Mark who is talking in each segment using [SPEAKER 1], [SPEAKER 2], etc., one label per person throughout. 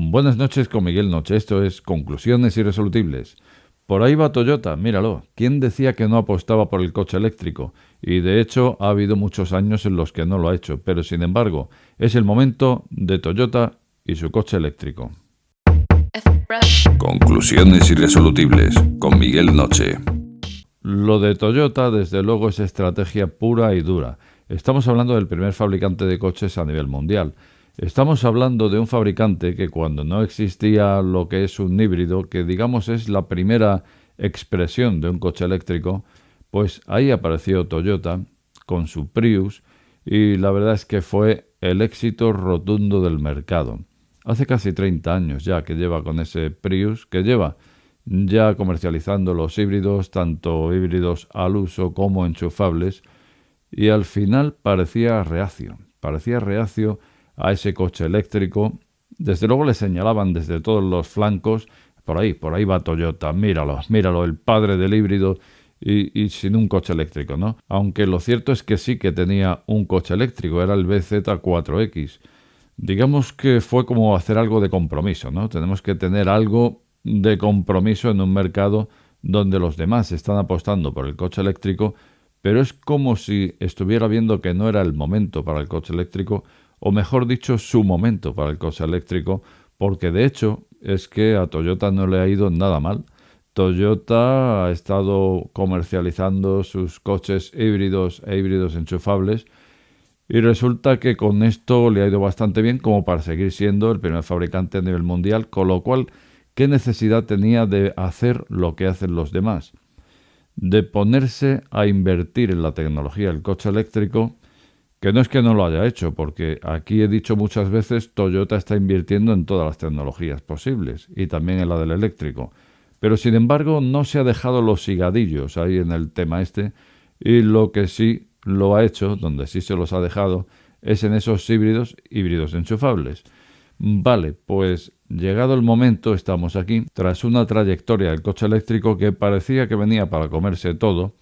[SPEAKER 1] Buenas noches con Miguel Noche. Esto es Conclusiones Irresolubles. Por ahí va Toyota, míralo. ¿Quién decía que no apostaba por el coche eléctrico? Y de hecho ha habido muchos años en los que no lo ha hecho, pero sin embargo es el momento de Toyota y su coche eléctrico.
[SPEAKER 2] Conclusiones Irresolubles con Miguel Noche.
[SPEAKER 1] Lo de Toyota desde luego es estrategia pura y dura. Estamos hablando del primer fabricante de coches a nivel mundial. Estamos hablando de un fabricante que cuando no existía lo que es un híbrido, que digamos es la primera expresión de un coche eléctrico, pues ahí apareció Toyota con su Prius y la verdad es que fue el éxito rotundo del mercado. Hace casi 30 años ya que lleva con ese Prius, que lleva ya comercializando los híbridos, tanto híbridos al uso como enchufables, y al final parecía reacio a ese coche eléctrico. Desde luego le señalaban desde todos los flancos, por ahí va Toyota, míralo, el padre del híbrido y sin un coche eléctrico, ¿no? Aunque lo cierto es que sí que tenía un coche eléctrico, era el BZ4X. Digamos que fue como hacer algo de compromiso, ¿no? Tenemos que tener algo de compromiso en un mercado donde los demás están apostando por el coche eléctrico, pero es como si estuviera viendo que no era el momento para el coche eléctrico, o mejor dicho, su momento para el coche eléctrico, porque de hecho es que a Toyota no le ha ido nada mal. Toyota ha estado comercializando sus coches híbridos e híbridos enchufables y resulta que con esto le ha ido bastante bien como para seguir siendo el primer fabricante a nivel mundial, con lo cual, ¿qué necesidad tenía de hacer lo que hacen los demás? De ponerse a invertir en la tecnología del coche eléctrico, que no es que no lo haya hecho, porque aquí he dicho muchas veces, Toyota está invirtiendo en todas las tecnologías posibles y también en la del eléctrico. Pero sin embargo no se ha dejado los higadillos ahí en el tema este, y lo que sí lo ha hecho, donde sí se los ha dejado, es en esos híbridos enchufables. Vale, pues llegado el momento estamos aquí, tras una trayectoria del coche eléctrico que parecía que venía para comerse todo,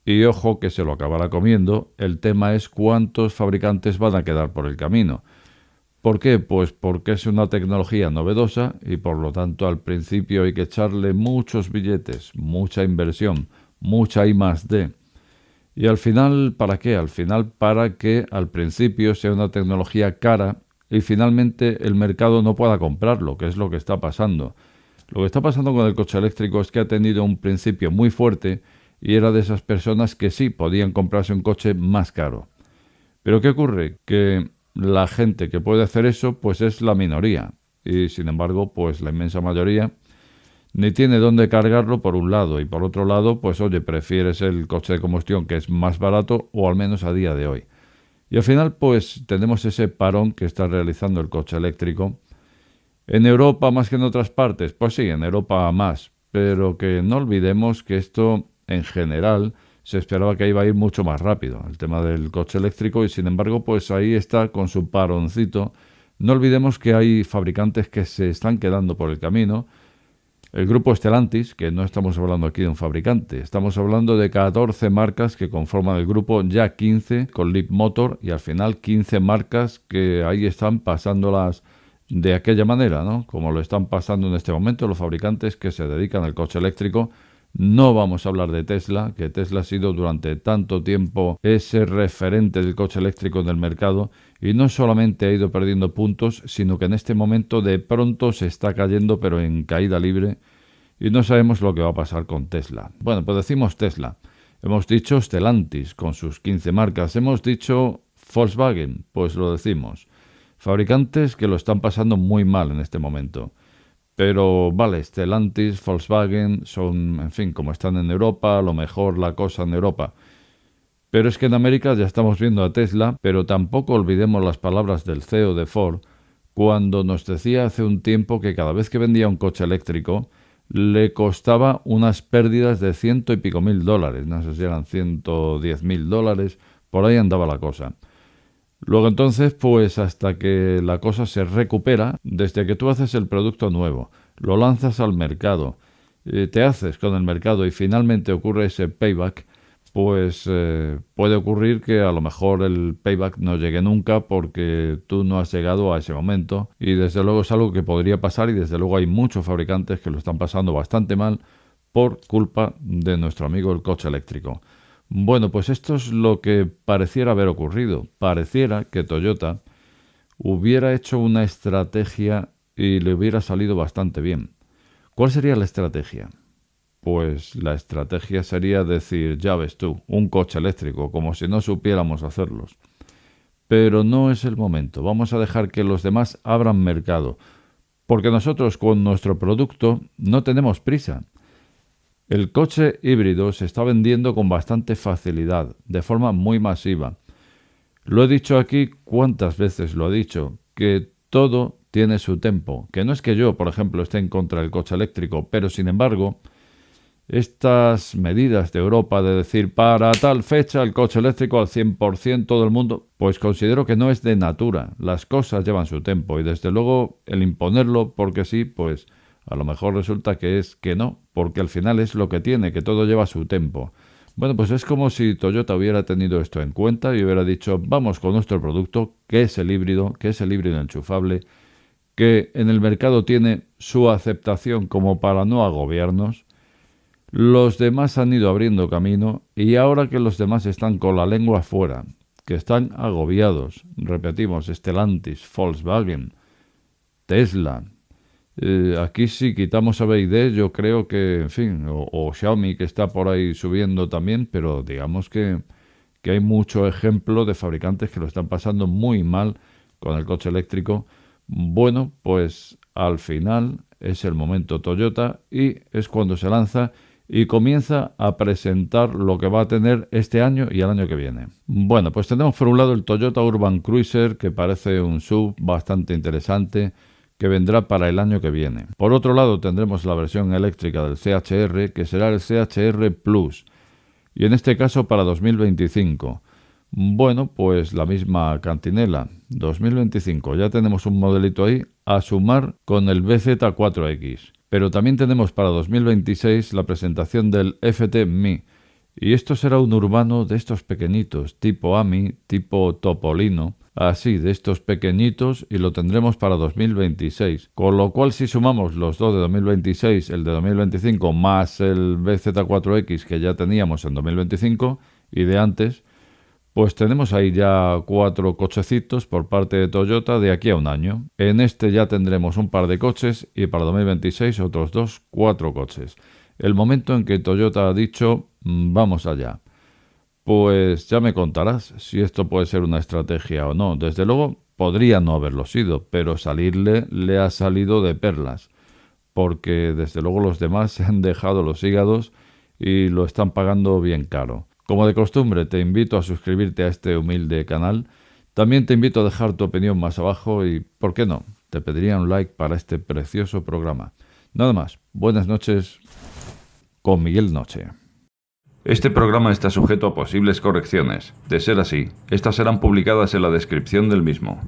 [SPEAKER 1] y ojo que se lo acabará comiendo. El tema es cuántos fabricantes van a quedar por el camino. ¿Por qué? Pues porque es una tecnología novedosa y por lo tanto al principio hay que echarle muchos billetes, mucha inversión, mucha I+D. Y al final, ¿para qué? Al final para que al principio sea una tecnología cara y finalmente el mercado no pueda comprarlo, que es lo que está pasando. Lo que está pasando con el coche eléctrico es que ha tenido un principio muy fuerte y era de esas personas que sí podían comprarse un coche más caro. Pero ¿qué ocurre? Que la gente que puede hacer eso pues es la minoría y sin embargo pues la inmensa mayoría ni tiene dónde cargarlo por un lado y por otro lado pues oye, prefieres el coche de combustión que es más barato o al menos a día de hoy. Y al final pues tenemos ese parón que está realizando el coche eléctrico. En Europa más que en otras partes, pues sí, en Europa más, pero que no olvidemos que esto en general se esperaba que iba a ir mucho más rápido, el tema del coche eléctrico, y sin embargo, pues ahí está con su paroncito. No olvidemos que hay fabricantes que se están quedando por el camino. El grupo Stellantis, que no estamos hablando aquí de un fabricante, estamos hablando de 14 marcas que conforman el grupo, ya 15 con Leapmotor y al final 15 marcas que ahí están pasándolas de aquella manera, ¿no? Como lo están pasando en este momento los fabricantes que se dedican al coche eléctrico. No vamos a hablar de Tesla, que Tesla ha sido durante tanto tiempo ese referente del coche eléctrico en el mercado y no solamente ha ido perdiendo puntos, sino que en este momento de pronto se está cayendo pero en caída libre y no sabemos lo que va a pasar con Tesla. Bueno, pues decimos Tesla, hemos dicho Stellantis con sus 15 marcas, hemos dicho Volkswagen, pues lo decimos. Fabricantes que lo están pasando muy mal en este momento. Pero vale, Stellantis, Volkswagen son, en fin, como están en Europa, a lo mejor la cosa en Europa. Pero es que en América ya estamos viendo a Tesla, pero tampoco olvidemos las palabras del CEO de Ford, cuando nos decía hace un tiempo que cada vez que vendía un coche eléctrico le costaba unas pérdidas de $100 y pico mil, no sé si eran $110.000, por ahí andaba la cosa. Luego entonces, pues hasta que la cosa se recupera, desde que tú haces el producto nuevo, lo lanzas al mercado, te haces con el mercado y finalmente ocurre ese payback, pues puede ocurrir que a lo mejor el payback no llegue nunca porque tú no has llegado a ese momento, y desde luego es algo que podría pasar, y desde luego hay muchos fabricantes que lo están pasando bastante mal por culpa de nuestro amigo el coche eléctrico. Bueno, pues esto es lo que pareciera haber ocurrido. Pareciera que Toyota hubiera hecho una estrategia y le hubiera salido bastante bien. ¿Cuál sería la estrategia? Pues la estrategia sería decir, ya ves tú, un coche eléctrico, como si no supiéramos hacerlos. Pero no es el momento. Vamos a dejar que los demás abran mercado, porque nosotros con nuestro producto no tenemos prisa. El coche híbrido se está vendiendo con bastante facilidad, de forma muy masiva. Lo he dicho aquí, ¿cuántas veces lo he dicho? Que todo tiene su tiempo. Que no es que yo, por ejemplo, esté en contra del coche eléctrico, pero sin embargo, estas medidas de Europa de decir para tal fecha el coche eléctrico al 100% todo el mundo, pues considero que no es de natura. Las cosas llevan su tiempo y desde luego el imponerlo porque sí, pues a lo mejor resulta que es que no, porque al final es lo que tiene, que todo lleva su tiempo. Bueno, pues es como si Toyota hubiera tenido esto en cuenta y hubiera dicho, vamos con nuestro producto, que es el híbrido enchufable, que en el mercado tiene su aceptación como para no agobiarnos. Los demás han ido abriendo camino y ahora que los demás están con la lengua afuera, que están agobiados, repetimos, Stellantis, Volkswagen, Tesla, aquí si quitamos a BYD yo creo que, en fin, o Xiaomi que está por ahí subiendo también, pero digamos que hay mucho ejemplo de fabricantes que lo están pasando muy mal con el coche eléctrico. Bueno, pues al final es el momento Toyota y es cuando se lanza y comienza a presentar lo que va a tener este año y el año que viene. Bueno, pues tenemos por un lado el Toyota Urban Cruiser, que parece un SUV bastante interesante, que vendrá para el año que viene. Por otro lado tendremos la versión eléctrica del CHR, que será el CHR Plus, y en este caso para 2025. Bueno, pues la misma cantinela, 2025, ya tenemos un modelito ahí a sumar con el BZ4X. Pero también tenemos para 2026 la presentación del FT Mi, y esto será un urbano de estos pequeñitos, tipo AMI, tipo Topolino, así de estos pequeñitos, y lo tendremos para 2026. Con lo cual, si sumamos los dos de 2026, el de 2025 más el BZ4X que ya teníamos en 2025 y de antes, pues tenemos ahí ya 4 cochecitos por parte de Toyota de aquí a un año. En este ya tendremos un par de coches y para 2026 otros 4 coches. El momento en que Toyota ha dicho, vamos allá. Pues ya me contarás si esto puede ser una estrategia o no. Desde luego podría no haberlo sido, pero salirle le ha salido de perlas. Porque desde luego los demás se han dejado los hígados y lo están pagando bien caro. Como de costumbre, te invito a suscribirte a este humilde canal. También te invito a dejar tu opinión más abajo y, ¿por qué no?, te pediría un like para este precioso programa. Nada más, buenas noches con Miguel Noche.
[SPEAKER 2] Este programa está sujeto a posibles correcciones. De ser así, estas serán publicadas en la descripción del mismo.